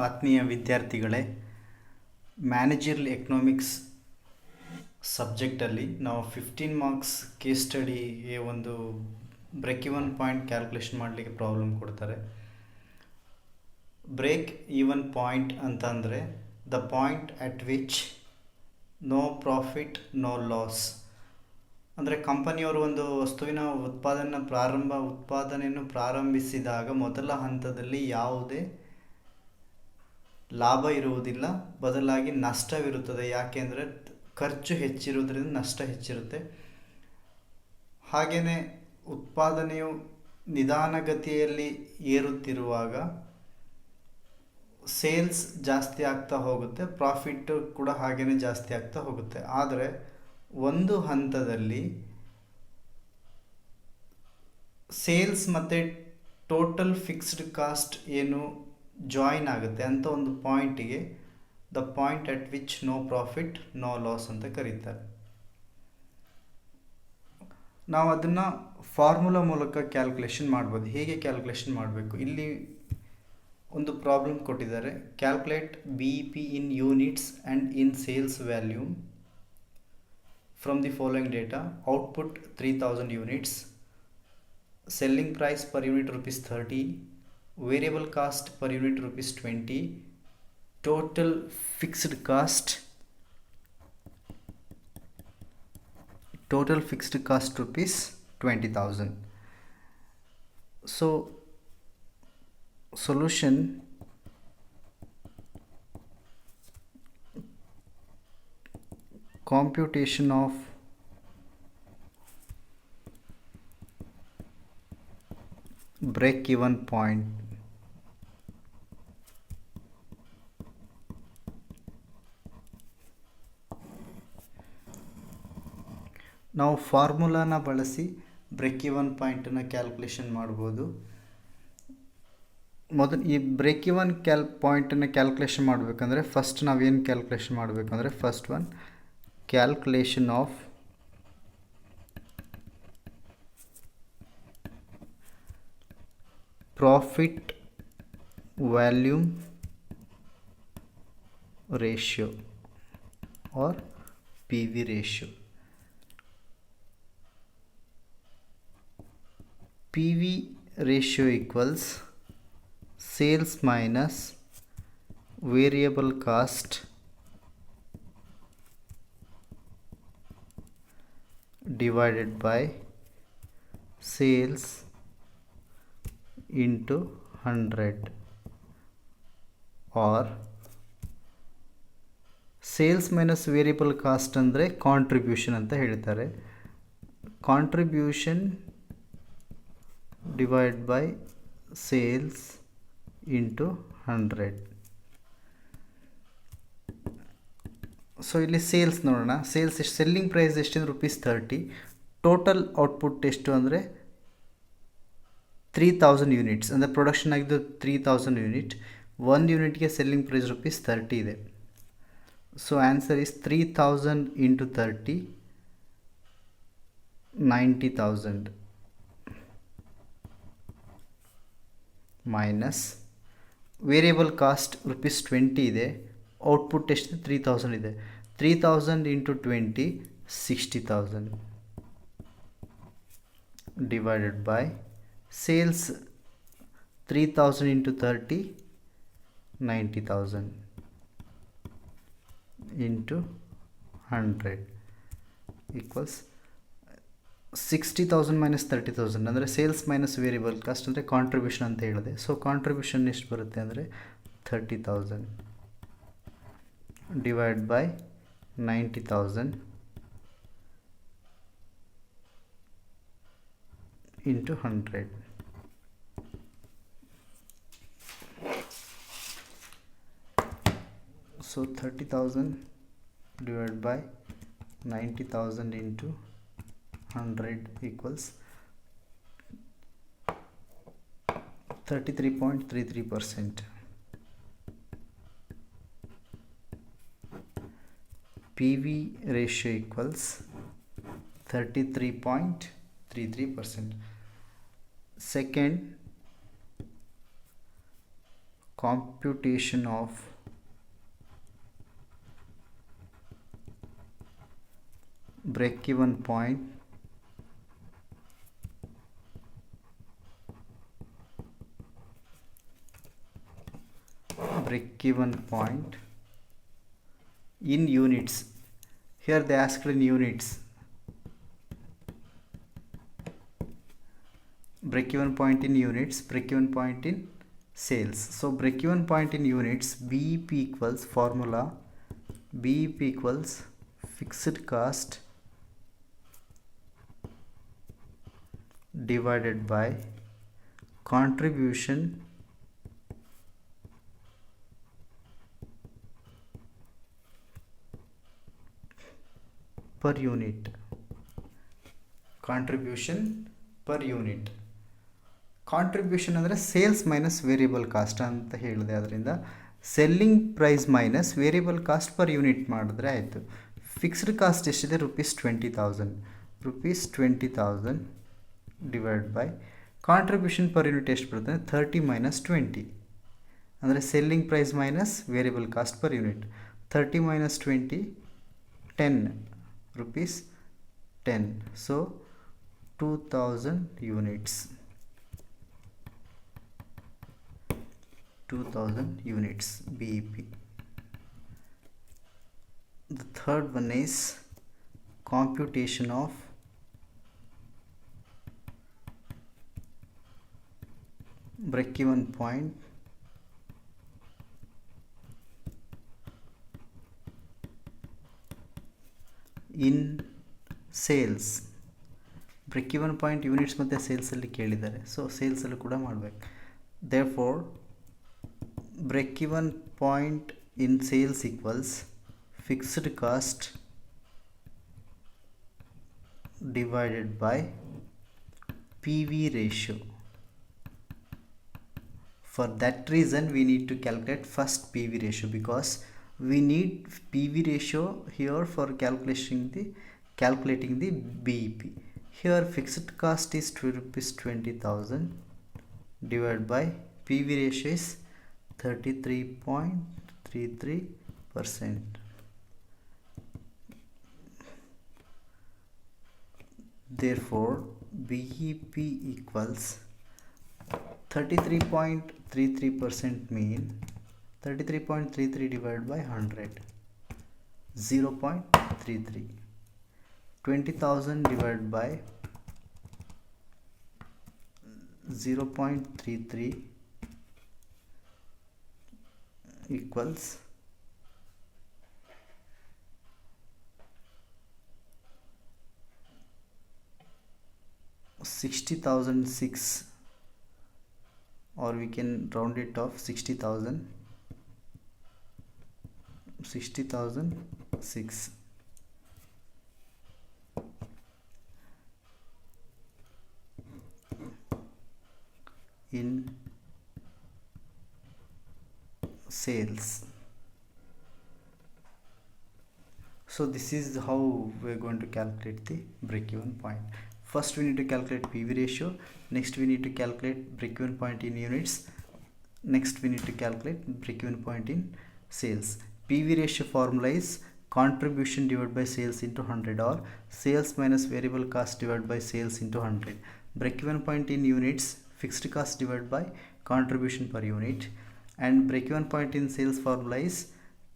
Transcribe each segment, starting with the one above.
ಆತ್ಮೀಯ ವಿದ್ಯಾರ್ಥಿಗಳೇ, managerial economics ಸಬ್ಜೆಕ್ಟಲ್ಲಿ ನಾವು 15 ಮಾರ್ಕ್ಸ್ ಕೇಸ್ ಸ್ಟಡಿಗೆ ಒಂದು ಬ್ರೇಕ್ ಈವನ್ ಪಾಯಿಂಟ್ ಕ್ಯಾಲ್ಕುಲೇಷನ್ ಮಾಡಲಿಕ್ಕೆ ಪ್ರಾಬ್ಲಮ್ ಕೊಡ್ತಾರೆ. ಬ್ರೇಕ್ ಈವನ್ ಪಾಯಿಂಟ್ ಅಂತಂದರೆ the point at which no profit no loss. ಅಂದರೆ ಕಂಪನಿಯವರು ಒಂದು ವಸ್ತುವಿನ ಉತ್ಪಾದನೆಯನ್ನು ಪ್ರಾರಂಭಿಸಿದಾಗ ಮೊದಲ ಹಂತದಲ್ಲಿ ಯಾವುದೇ ಲಾಭ ಇರುವುದಿಲ್ಲ, ಬದಲಾಗಿ ನಷ್ಟವಿರುತ್ತದೆ. ಯಾಕೆಂದರೆ ಖರ್ಚು ಹೆಚ್ಚಿರುವುದರಿಂದ ನಷ್ಟ ಹೆಚ್ಚಿರುತ್ತೆ. ಹಾಗೆಯೇ ಉತ್ಪಾದನೆಯು ನಿಧಾನಗತಿಯಲ್ಲಿ ಏರುತ್ತಿರುವಾಗ ಸೇಲ್ಸ್ ಜಾಸ್ತಿ ಆಗ್ತಾ ಹೋಗುತ್ತೆ, ಪ್ರಾಫಿಟ್ ಕೂಡ ಹಾಗೆಯೇ ಜಾಸ್ತಿ ಆಗ್ತಾ ಹೋಗುತ್ತೆ. ಆದರೆ ಒಂದು ಹಂತದಲ್ಲಿ ಸೇಲ್ಸ್ ಮತ್ತು ಟೋಟಲ್ ಫಿಕ್ಸ್ಡ್ ಕಾಸ್ಟ್ ಏನು ಜಾಯಿನ್ ಆಗುತ್ತೆ ಅಂತ ಒಂದು ಪಾಯಿಂಟಿಗೆ the point at which no profit no loss ಅಂತ ಕರೀತಾರೆ. ನಾವು ಅದನ್ನು ಫಾರ್ಮುಲಾ ಮೂಲಕ ಕ್ಯಾಲ್ಕುಲೇಷನ್ ಮಾಡ್ಬೋದು. ಹೇಗೆ ಕ್ಯಾಲ್ಕುಲೇಷನ್ ಮಾಡಬೇಕು? ಇಲ್ಲಿ ಒಂದು ಪ್ರಾಬ್ಲಮ್ ಕೊಟ್ಟಿದ್ದಾರೆ. Calculate B P in units and in sales volume from the following data. Output 3000 units, selling price per unit ₹30, variable cost per unit ₹20, total fixed cost ₹20,000. So solution: computation of break even point. ನಾವು ಫಾರ್ಮುಲಾನ ಬಳಸಿ break even ಪಾಯಿಂಟನ್ನು calculation ಮಾಡ್ಬೋದು. ಮೊದಲು ಈ break even ಪಾಯಿಂಟನ್ನು calculation ಮಾಡಬೇಕಂದ್ರೆ first ನಾವೇನು calculation ಮಾಡಬೇಕಂದ್ರೆ first one calculation of profit volume ratio or P V ratio. P V ratio equals sales minus variable cost divided by sales into 100, or sales minus variable cost ಅಂದರೆ contribution ಅಂತ ಹೇಳ್ತಾರೆ. Contribution divide by sales into 100. So ಇಲ್ಲಿ sales ನೋಡೋಣ. Sales ಎಷ್ಟು? Selling price ಎಷ್ಟಂದ್ರೆ ₹30. Total output ಎಷ್ಟು ಅಂದರೆ 3000 units. ಅಂದರೆ ಪ್ರೊಡಕ್ಷನ್ ಆಗಿದ್ದು 3000 unit. 1 ಯೂನಿಟ್ಗೆ ಸೆಲ್ಲಿಂಗ್ ಪ್ರೈಸ್ ₹30 ಇದೆ. So answer is 3000 into 30, 90,000 minus variable cost ₹20 ಇದೆ. ಔಟ್ಪುಟ್ ಎಷ್ಟು? 3000 ಇದೆ. 3000 into 20, 60,000 divided by sales 3000 into 30, 90,000 into 100 equals 60,000 minus 30,000 ಅಂದರೆ ಸೇಲ್ಸ್ ಮೈನಸ್ ವೇರಿಯಬಲ್ ಕಾಸ್ಟ್ ಅಂದರೆ ಕಾಂಟ್ರಿಬ್ಯೂಷನ್ ಅಂತ ಹೇಳಿದೆ. ಸೊ ಕಾಂಟ್ರಿಬ್ಯೂಷನ್ ಎಷ್ಟು ಬರುತ್ತೆ ಅಂದರೆ 30,000 divided by 90,000 into 100. So 30,000 divided by 90,000 into 100 equals 33.33%. PV ratio equals 33.33%. Second, computation of break-even point in units. Here they asked in units. Break-even point in units, break-even point in sales. So break-even point in units, BEP equals formula, BEP equals fixed cost divided by contribution per unit. Contribution per unit. Contribution ಅಂದರೆ sales minus variable cost ಅಂತ ಹೇಳಿದೆ. ಅದರಿಂದ selling price minus variable cost per unit ಮಾಡಿದ್ರೆ ಆಯಿತು. Fixed cost ಎಷ್ಟಿದೆ? ₹20,000 divide by contribution per unit ಎಷ್ಟು ಬರುತ್ತೆ? 30 minus 20 ಅಂದರೆ selling price minus variable cost per unit. 30 minus 20 10 rupees 10. So 2000 units. 2000 units BEP. The third one is computation of break-even point in sales. break-even point units ಮತ್ತು ಸೇಲ್ಸಲ್ಲಿ ಕೇಳಿದ್ದಾರೆ. So ಸೇಲ್ಸಲ್ಲೂ ಕೂಡ ಮಾಡಬೇಕು. therefore break-even point in sales equals fixed cost divided by PV ratio. For that reason we need to calculate first PV ratio, because we need PV ratio here for calculating the BEP. Here fixed cost is ₹20,000 divided by PV ratio is 33.33%. Therefore BEP equals 33.33% mean 33.33 divided by 100, 0.33. 20,000 divided by 0.33 equals 60,006, or we can round it off 60,006. in sales. So this is how we are going to calculate the break-even point. First we need to calculate PV ratio, next we need to calculate break-even point in units, next we need to calculate break-even point in sales. PV ratio formula is contribution divided by sales into 100, or sales minus variable cost divided by sales into 100. Break-even point in units, fixed cost divided by contribution per unit, and break-even point in sales formula is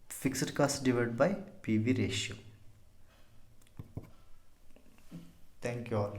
fixed cost divided by PV ratio. Thank you all.